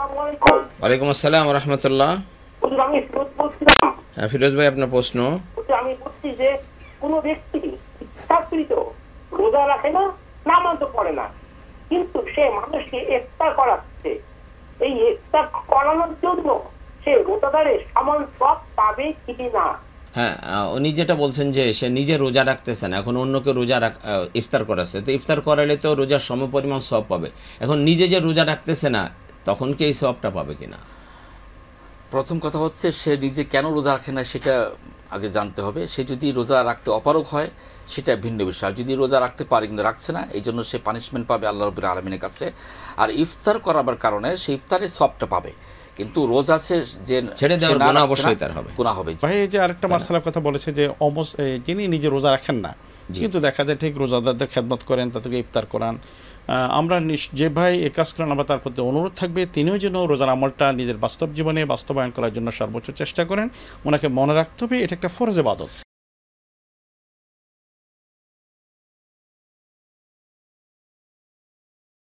আসসালামু আলাইকুম। ওয়ালাইকুম আসসালাম রহমতুল্লাহ। হুজুর, আমি ফিরোজ বলছিলাম। হ্যাঁ ফিরোজ ভাই, আপনার প্রশ্ন। হুজুর, আমি বলছি যে কোনো ব্যক্তি ইচ্ছাকৃত রোজা রাখে না, নামাজ পড়ে না, কিন্তু সে মানুষকে ইফতার করাচ্ছে। এই ইফতার করানোর জন্য সে রোজাদারের সমান সব পাবে কি না? হ্যাঁ, উনি যেটা বলছেন যে সে নিজে রোজা রাখতেছে না, এখন অন্যকে ইফতার করাচ্ছে, তো ইফতার করালে তো রোজার সমপরিমাণ সব পাবে। এখন নিজে যে রোজা রাখতেছে না, তখন কি এই সবটা পাবে কিনা? প্রথম কথা হচ্ছে সে নিজে কেন রোজা রাখে না সেটা আগে জানতে হবে। সে যদি রোজা রাখতে অপারগ হয় সেটা ভিন্ন বিষয়। যদি রোজা রাখতে পারে কিন্তু রাখছে না, এই জন্য সে পানিশমেন্ট পাবে আল্লাহ রাব্বুল আলামিনের কাছে। আর ইফতার করাবার কারণে সে ইফতারের সবটা পাবে, কিন্তু রোজা আছে যে ছেড়ে দেওয়ার গুনাহ অবশ্যই তার হবে। গুনাহ হবে। ভাই এই যে আরেকটা মাসালার কথা বলেছে যে যিনি নিজে রোজা রাখেন না কিন্তু দেখা যায় ঠিক রোজাদারদের খেদমত করেন, তাদেরকে ইফতার করান। আমরা যে ভাই এ কাজ করেন, আমরা তার প্রতি অনুরোধ থাকবে তিনিও যেন রোজার আমলটা নিজের বাস্তব জীবনে বাস্তবায়ন করার জন্য সর্বোচ্চ চেষ্টা করেন। ওনাকে মনে রাখতে হবে এটা একটা ফরজ ইবাদত।